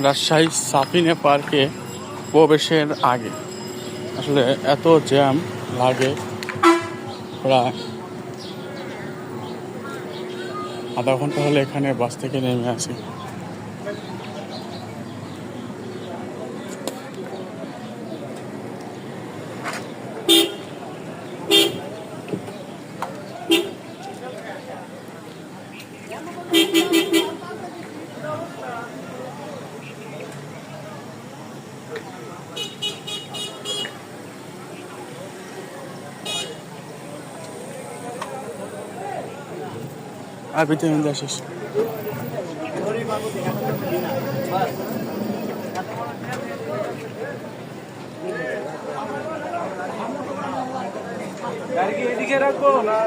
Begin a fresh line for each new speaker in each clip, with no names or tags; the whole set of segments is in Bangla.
রাজশাহী সাফিনে পার্কে প্রবেশের আগে আসলে এত জ্যাম লাগে, প্রায় আধা ঘন্টা হলে এখানে বাস থেকে নেমে আসি। আর ভিতরে আসিস।
এদিকে রাখবো না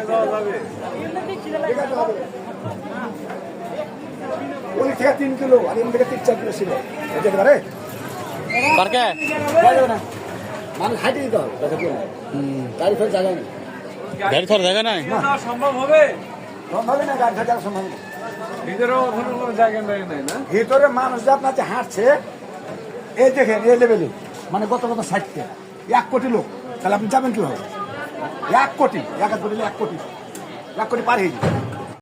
যাওয়া যাবে?
ওই থেকে 3 কিলো আর এম থেকে 3-4 কিলো ছিল যেতে পারে
পার্কে
না মানুষ হাইটে দিতে হবে গাড়ি ফের জায়গা নেই,
গাড়ি থাকার জায়গা নাই।
সম্ভব হবে?
সম্ভব না, গাড়ি ফের যাওয়া সম্ভব না।
ভিতরেও কোনো জায়গা নাই না?
ভিতরে মানুষ যে আপনার যে হাঁটছে এই দেখেন এই লেভেলে, মানে গত 1 কোটি লোক, তাহলে আপনি যাবেন কি হবে? 1 কোটি 1 কোটি 1 কোটি পার হয়ে যাবে।